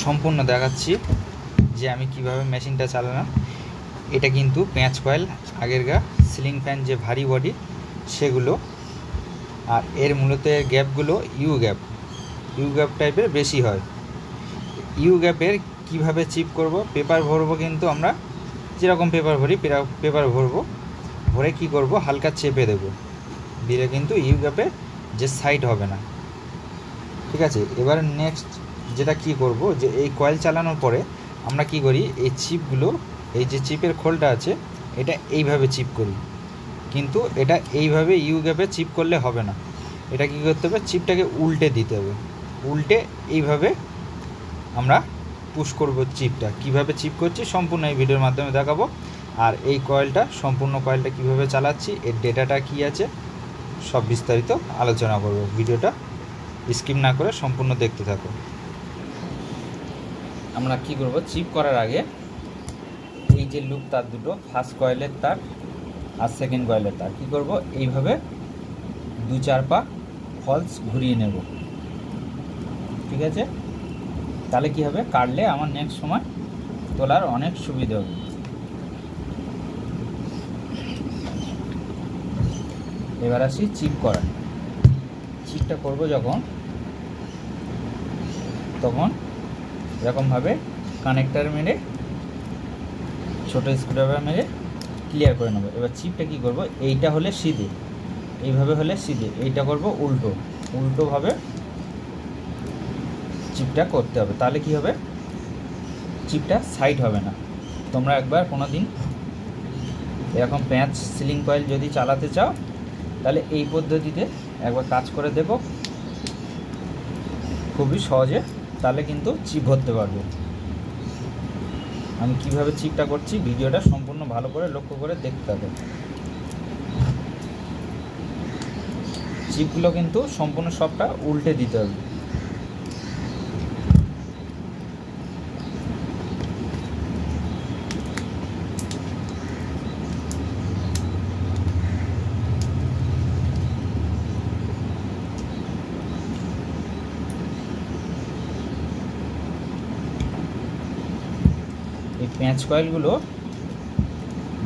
সম্পূর্ণ দেখাচ্ছি যে আমি কিভাবে মেশিনটা চালালাম। এটা কিন্তু প্যাঁচ কয়েল, আগেরকার সিলিং ফ্যান যে ভারী বডি সেগুলো, আর এর মূলত এর গ্যাপগুলো ইউ গ্যাপ টাইপের বেশি হয়। ইউ গ্যাপের কীভাবে চিপ করব, পেপার ভরবো, কিন্তু আমরা যেরকম পেপার ভরি পেপার ভরে কী করব, হালকা চেপে দেবো, দিলে কিন্তু ইউ গ্যাপে যে সাইড হবে না। ঠিক আছে, এবার নেক্সট যেটা কি করব, যে এই কয়েল চালানোর পরে আমরা কি করি, এই চিপগুলো, এই যে চিপের খোলটা আছে এটা এইভাবে চিপ করি, কিন্তু এটা এইভাবে ইউ গ্যাপে চিপ করলে হবে না। এটা কি করতে হবে, চিপটাকে উল্টে দিতে হবে, উল্টে এইভাবে আমরা পুশ করব চিপটা। কিভাবে চিপ করছি সম্পূর্ণ এই ভিডিওর মাধ্যমে দেখাবো। আর এই কয়েলটা, সম্পূর্ণ কয়েলটা কিভাবে চালাচ্ছি, এর ডেটাটা কি আছে সব বিস্তারিত আলোচনা করব। ভিডিওটা স্কিপ না করে সম্পূর্ণ দেখতে থাকো। আমরা কি করব, চিপ করার আগে এই যে লুপ তার দুটো, ফার্স্ট কয়েলের তার আর সেকেন্ড কয়েলের তার কি করব, এইভাবে 2-4 পা ফলস ঘুরিয়ে নেব। ঠিক আছে, তাহলে কি হবে, কাটলে আমার নেক্সট সময় তোলার অনেক সুবিধা হবে। এবার আসি চিপ করা। চিপটা করব যখন, তখন এরকমভাবে কানেক্টার মেরে, ছোটো স্ক্রুড্রাইভার মেরে ক্লিয়ার করে নেব। এবার চিপটা কি করব, এইটা হলে সিধে, এইভাবে হলে সিধে, এইটা করব উল্টোভাবে চিপটা করতে হবে। তাহলে কি হবে, চিপটা সাইড হবে না। তোমরা একবার কোনো দিন এরকম প্যাঁচ সিলিং কয়েল যদি চালাতে চাও তাহলে এই পদ্ধতিতে একবার কাজ করে দেখো, খুবই সহজে, তাহলে কিন্তু চিপ ধরতে পারবে। আমি কিভাবে চিপটা করছি ভিডিওটা সম্পূর্ণ ভালো করে লক্ষ্য করে দেখতে হবে। চিপগুলো কিন্তু সম্পূর্ণ সবটা উল্টে দিতে হবে। এই প্যাঁচ কয়েলগুলো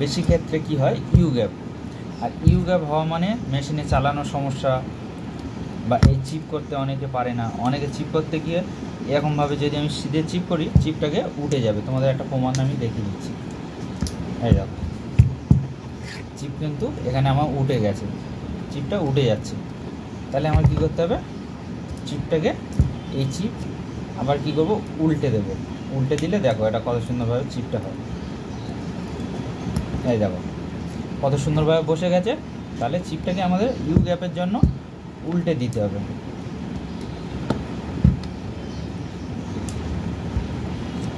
বেশি ক্ষেত্রে কি হয়, ইউ গ্যাপ, আর ইউ গ্যাপ হওয়া মানে মেশিনে চালানোর সমস্যা, বা এই চিপ করতে অনেকে পারে না। অনেকে চিপ করতে গিয়ে এরকমভাবে যদি আমি সিধে চিপ করি, চিপটাকে উঠে যাবে। তোমাদের একটা প্রমাণ আমি দেখিয়ে দিচ্ছি। এই দেখো, চিপ কিন্তু এখানে আমার উঠে গেছে, চিপটা উঠে যাচ্ছে। তাহলে আমার কি করতে হবে, চিপটাকে, এই চিপ আবার কি করব, উল্টে দেব। উল্টে দিলে দেখো এটা কত সুন্দরভাবে চিপটা হয়। এই দেখো কত সুন্দরভাবে বসে গেছে। তাহলে চিপটাকে আমাদের ইউ গ্যাপের জন্য উল্টে দিতে হবে।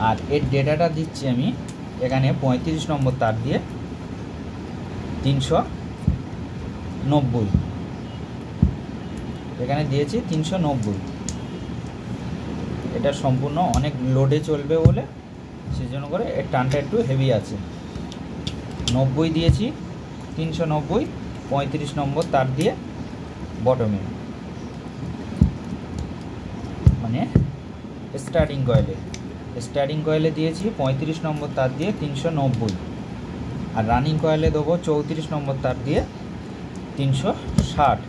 আর এর ডেটাটা দিচ্ছি আমি এখানে 35 নম্বর তার দিয়ে 390, এখানে দিয়েছি 390। এটা সম্পূর্ণ অনেক লোডে চলবে বলে সেজন্য করে এর টানটা একটু হেভি আছে। 90 দিয়েছি, 390, 35 নম্বর তার দিয়ে বটমে, মানে স্টার্টিং কয়েলে দিয়েছি 35 নম্বর তার দিয়ে 390, আর রানিং কয়েলে দেবো 34 নম্বর তার দিয়ে 360।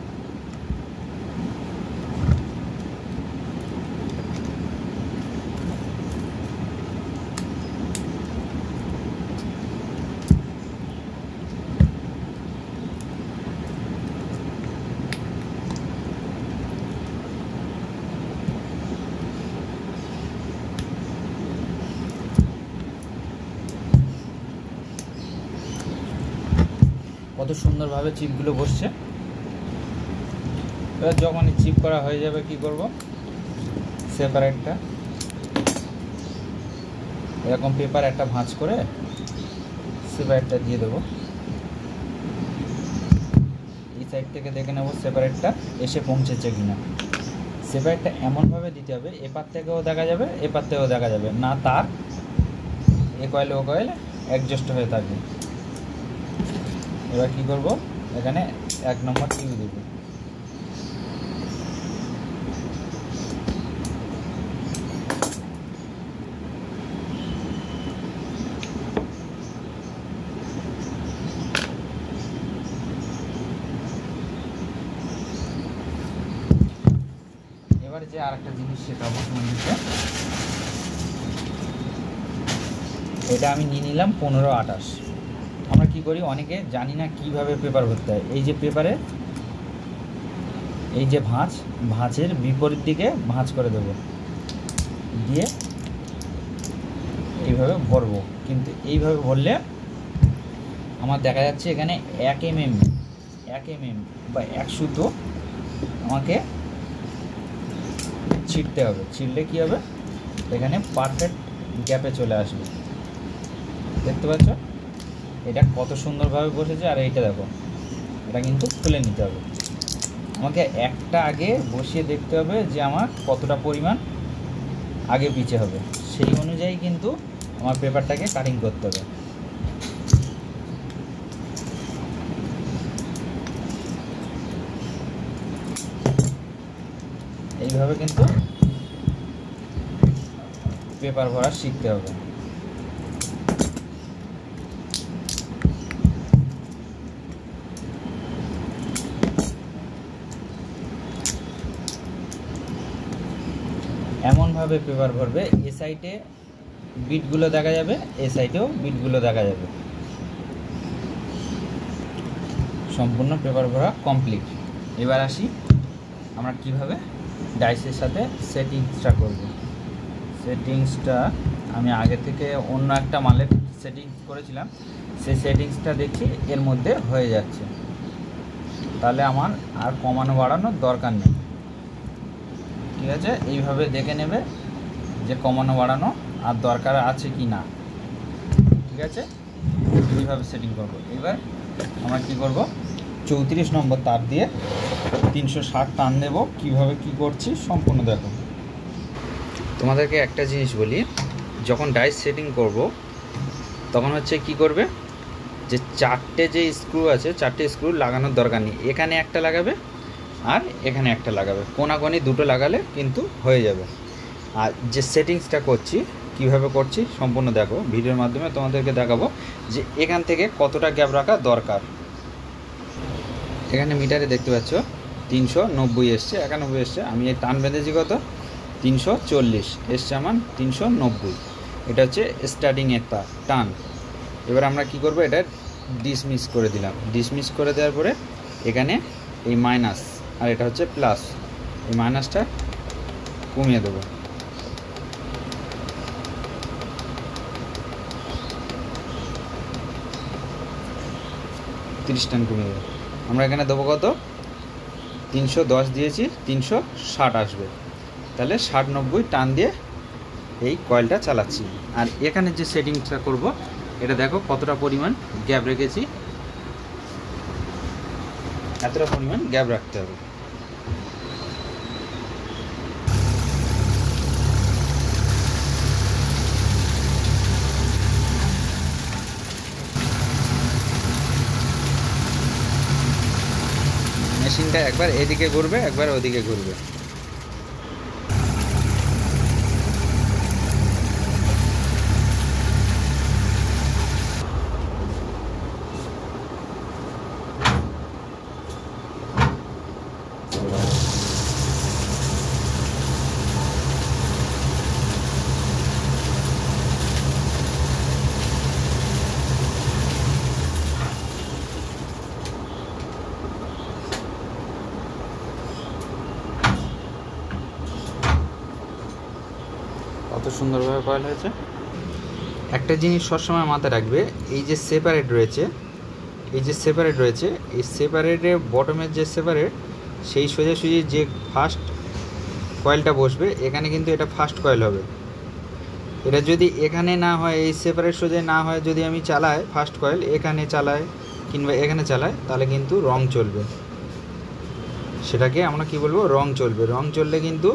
কত সুন্দরভাবে চিপগুলো বসছে। এবার যখন চিপ করা হয়ে যাবে কি করব, সেপারেটটা এরকম পেপার একটা ভাঁজ করে সেপারেটটা দিয়ে দেবো। এই সাইড থেকে দেখে নেব সেপারেটটা এসে পৌঁছেছে কিনা। সেপারেটটা এমনভাবে দিতে হবে এপার থেকেও দেখা যাবে, এপার থেকেও দেখা যাবে না, তার এ কয়েলে ও কয়েলে অ্যাডজাস্ট হয়ে থাকবে। এবার কি করব, এখানে 1 নম্বর টিউ দেব। এবার যে আর একটা জিনিস শেখাবো তোমাদেরকে, এটা আমি নিয়ে নিলাম 15-28। আমরা কি করি, অনেকে জানি না কিভাবে পেপার ভরতে হয়। এই যে পেপারে এই যে ভাঁজের বিপরীত দিকে ভাঁজ করে দেবো, দিয়ে এইভাবে ভরবো। কিন্তু এইভাবে ভরলে আমার দেখা যাচ্ছে এখানে 1 mm বা 1 সুতো আমাকে ছিঁড়তে হবে। ছিঁড়লে কী হবে, এখানে পারফেক্ট গ্যাপে চলে আসবে। দেখতে পাচ্ছ এটা কত সুন্দরভাবে বসেছে। আর এইটা দেখো, এটা কিন্তু খুলে নিতে হবে। আমাকে একটা আগে বসিয়ে দেখতে হবে যে আমার কতটা পরিমাণ আগে পিছে হবে, সেই অনুযায়ী কিন্তু আমার পেপারটাকে কাটিং করতে হবে। এইভাবে কিন্তু পেপার ভরা শিখতে হবে। এমনভাবে পেপার ভরবে এ সাইডে বিটগুলো দেখা যাবে, এ সাইডেও বিটগুলো দেখা যাবে। সম্পূর্ণ পেপার ভরা কমপ্লিট। এবার আসি আমরা কিভাবে ডাইসের সাথে সেটিংসটা করব। সেটিংসটা আমি আগে থেকে অন্য একটা মালের সেটিংস করেছিলাম, সেই সেটিংসটা দেখছি এর মধ্যে হয়ে যাচ্ছে, তাহলে আমার আর কমানো বাড়ানোর দরকার নেই। ঠিক আছে, এইভাবে দেখে নেবে যে কমানো বাড়ানো আর দরকার আছে কি না। ঠিক আছে, এইভাবে সেটিং করব। এবার আমরা কি করব, 34 নম্বর তার দিয়ে 360 টান দেব। কিভাবে কি করছি সম্পূর্ণ দেখো। তোমাদেরকে একটা জিনিস বলি, যখন ডাইস সেটিং করব তখন হচ্ছে কি করবে, যে 4টে যে স্ক্রু আছে 4টে স্ক্রু লাগানোর দরকার নেই। এখানে একটা লাগাবে আর এখানে একটা লাগাবে, কোনাকোনি দুটো লাগালে কিন্তু হয়ে যাবে। আর যে সেটিংসটা করছি কিভাবে করছি সম্পূর্ণ দেখো। ভিডিওর মাধ্যমে তোমাদেরকে দেখাবো যে এখান থেকে কতটা গ্যাপ রাখা দরকার। এখানে মিটারে দেখতে পাচ্ছ 390 এসছে, 91 এসছে। আমি এই টান বেঁধেছি কত, 340 এসছে আমার 390। এটা হচ্ছে স্টার্টিংয়ের টান। এবার আমরা কি করব, এটা ডিসমিস করে দিলাম। ডিসমিস করে দেওয়ার পরে এখানে এই মাইনাস আর এটা হচ্ছে প্লাস, এই মাইনাসটা কমিয়ে দেবো। টান কমিয়ে দেবো। আমরা এখানে দেবো কত, 310 দিয়েছি, 360 আসবে। তাহলে 60-90 টান দিয়ে এই কয়েলটা চালাচ্ছি। আর এখানে যে সেটিংসটা করব, এটা দেখো কতটা পরিমাণ গ্যাপ রেখেছি, এতটা পরিমাণ গ্যাপ রাখতে হবে। মেশিনটা একবার এদিকে ঘুরবে, একবার ওদিকে ঘুরবে। কত সুন্দরভাবে কয়েল হয়েছে। একটা জিনিস সবসময় মাথায় রাখবে, এই যে সেপারেট রয়েছে, এই সেপারেটের বটমের যে সেপারেট, সেই সোজাসুজি যে ফার্স্ট কয়েলটা বসবে, এখানে কিন্তু এটা ফার্স্ট কয়েল হবে। এটা যদি এখানে না হয়, এই সেপারেট সোজা না হয়, যদি আমি চালাই ফার্স্ট কয়েল এখানে চালাই কিংবা এখানে চালাই, তাহলে কিন্তু রং চলবে। সেটাকে আমরা কি বলবো, রং চলবে। রং চললে কিন্তু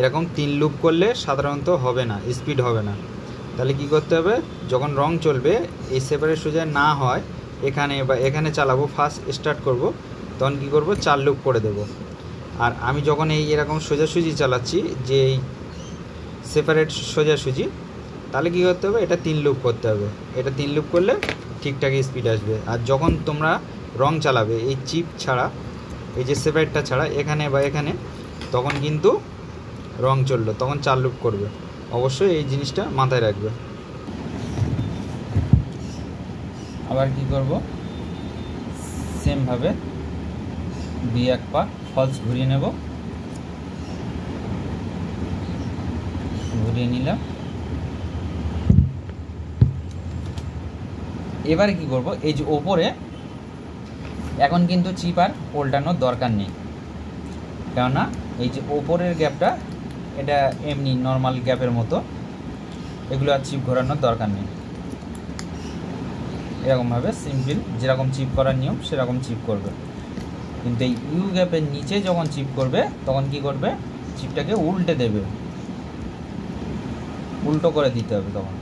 এরকম 3 লুপ করলে সাধারণত হবে না, স্পিড হবে না। তাহলে কি করতে হবে, যখন রং চলবে এই সেপারেট সোজা না হয় এখানে বা এখানে চালাবো, ফার্স্ট স্টার্ট করব, তখন কি করব, 4 লুপ করে দেব। আর আমি যখন এই এরকম সোজাসুজি চালাচ্ছি, যে এই সেপারেট সোজাসুজি, তাহলে কী করতে হবে, এটা 3 লুপ করতে হবে। এটা 3 লুপ করলে ঠিকঠাক স্পিড আসবে। আর যখন তোমরা রং চালাবে এই চিপ ছাড়া, এই যে সেপারেটটা ছাড়া এখানে বা এখানে, তখন কিন্তু রং চললো তখন 4 লুপ করবে। অবশ্যই এই জিনিসটা মাথায় রাখবে। আবার কি করব, সেমভাবে 2-1 পা ফলস ঘুরিয়ে নেব, ঘুরিয়ে নিলাম। এবারে কি করব, এই যে ওপরে এখন কিন্তু চিপ আর উল্টানোর দরকার নেই, কেননা এই যে ওপরের গ্যাপটা এটা এমনি নর্মাল গ্যাপের মতো, এগুলো আর চিপ ঘোরানোর দরকার নেই। এরকমভাবে সিম্পল যেরকম চিপ করার নিয়ম সেরকম চিপ করবে। কিন্তু এই ইউ গ্যাপের নিচে যখন চিপ করবে তখন কি করবে, চিপটাকে উল্টে দেবে, উল্টো করে দিতে হবে তখন।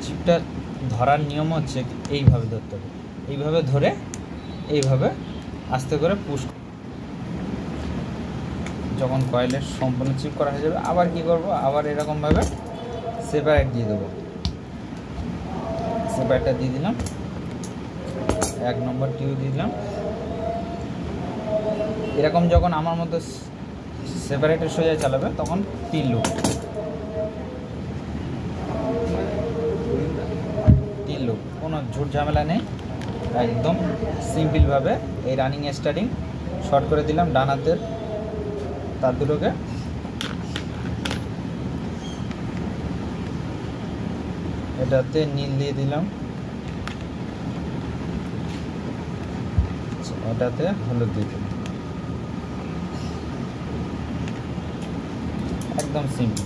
চিপটা ধরার নিয়ম হচ্ছে এইভাবে ধরতে হবে, এইভাবে ধরে এইভাবে আস্তে করে পুশ। যখন কয়েলের সম্পূর্ণ চিপ করা হয়ে যাবে আবার কি করব, আবার এরকমভাবে সেপারেট দিয়ে দেবো। সেপারেটটা দিয়ে দিলাম, 1 নম্বর টিউ দিয়ে দিলাম। এরকম যখন আমার মতো সেপারেটের সোজা চালাবে তখন 3 লুপ, 3 লুপ, কোনো ঝুট ঝামেলা নেই, একদম সিম্পলভাবে। এই রানিং স্টার্টিং শর্ট করে দিলাম ডান হাতের তার দুটোকে, এটাতে নীল দিয়ে দিলাম, এটাতে হলুদ দিয়ে দিলাম, একদম সিম্পল।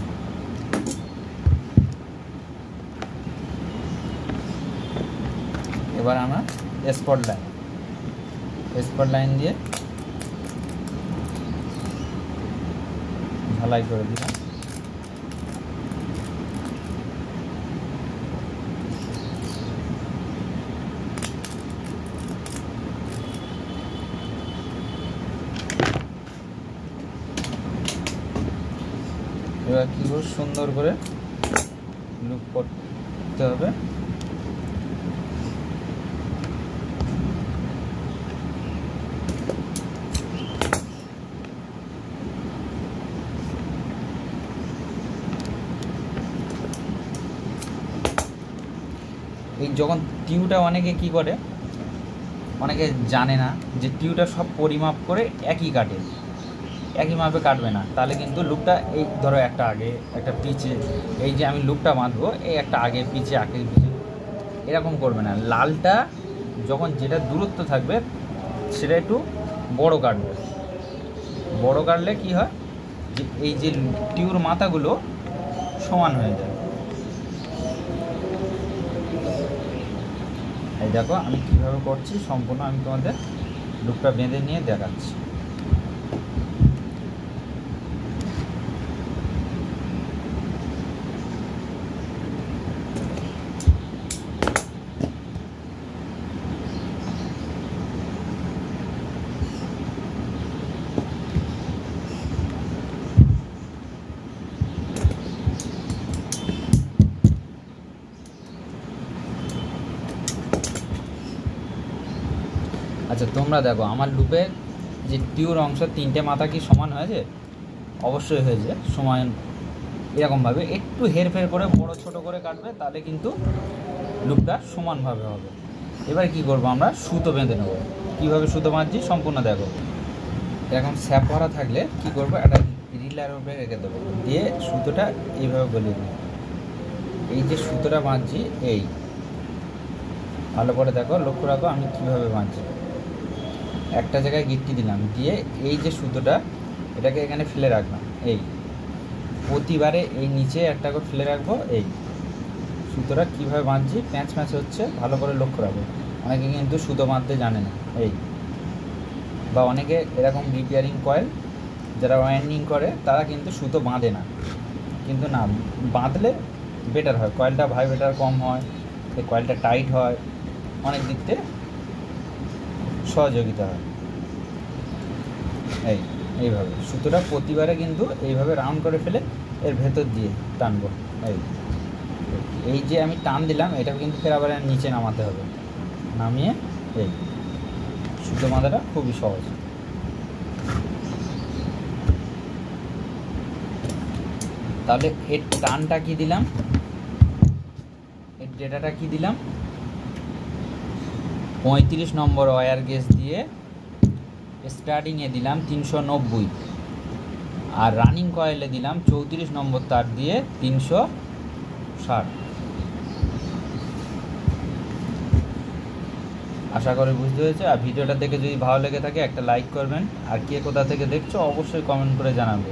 এবার আমরা স্পট লাইন দিয়ে ঝালাই করে দিলাম। এবার কি করে সুন্দর করে লুপ করতে হবে। এই যখন টিউটা অনেকে কি করে, অনেকে জানে না যে টিউটা সব পরিমাপ করে একই কাটে, একই মাপে কাটবে না, তাহলে কিন্তু লুপটা এই ধরো একটা আগে একটা পিছে, এই যে আমি লুপটা বাঁধবো এই একটা আগে পিছে এরকম করবে না। লালটা যখন যেটা দূরত্ব থাকবে সেটা একটু বড় কাটবে, বড় কাটলে কি হয় যে এই যে টিউর মাথাগুলো সমান হয়ে যায়। এই দেখো আমি কীভাবে করছি সম্পূর্ণ আমি তোমাদের লুপটা বেঁধে নিয়ে দেখাচ্ছি। আচ্ছা তোমরা দেখো আমার লুপের যে টিউর অংশ 3টে মাথা কি সমান হয়েছে? অবশ্যই হয়েছে সমান। এরকমভাবে একটু হেরফের করে বড় ছোট করে কাটবে, তাহলে কিন্তু লুপটা সমানভাবে হবে। এবার কি করব, আমরা সুতো বেঁধে নেব। কীভাবে সুতো বাঁধছি সম্পূর্ণ দেখো। এরকম স্যাপ ভরা থাকলে কি করব, একটা রিলার উপরে রেখে দেবো, দিয়ে সুতোটা এইভাবে গলিয়ে দেবো। এই যে সুতোটা বাঁধছি এই ভালো করে দেখো, লক্ষ্য রাখো আমি কীভাবে বাঁধছি। একটা জায়গায় গিট্টি দিলাম, দিয়ে এই যে সুতোটা এটাকে এখানে ফেলে রাখলাম, এই প্রতিবারে এই নিচে একটা করে ফেলে রাখবো। এই সুতোটা কীভাবে বাঁধছি, প্যাঁচ ম্যাচ হচ্ছে ভালো করে লক্ষ্য রাখবো। অনেকে কিন্তু সুতো বাঁধতে জানে না, এই বা অনেকে এরকম রিপেয়ারিং কয়েল যারা ওয়াইন্ডিং করে তারা কিন্তু সুতো বাঁধে না, কিন্তু না বাঁধলে বেটার হয়, কয়েলটা ভাইব্রেটার কম হয়, এই কয়েলটা টাইট হয়, অনেক দিক থেকে সহযোগিতা হয়। এইভাবে সুতোটা প্রতিবারে কিন্তু এইভাবে রাউন্ড করে ফেলে এর ভেতর দিয়ে টানবো। এই যে আমি টান দিলাম, এটা কিন্তু ফের আবার নিচে নামাতে হবে, নামিয়ে এই সুতো বাঁধাটা খুবই সহজ। তাহলে এর টানটা কি দিলাম, এর ডেটাটা কি দিলাম, 35 নম্বর ওয়্যার গেজ দিয়ে স্টার্টিংয়ে দিলাম 390, আর রানিং কয়েলে দিলাম 34 নম্বর তার দিয়ে 360। আশা করি বুঝতে হয়েছে। আর ভিডিওটা দেখে যদি ভালো লেগে থাকে একটা লাইক করবেন, আর কে কোথা থেকে দেখছো অবশ্যই কমেন্ট করে জানাবে।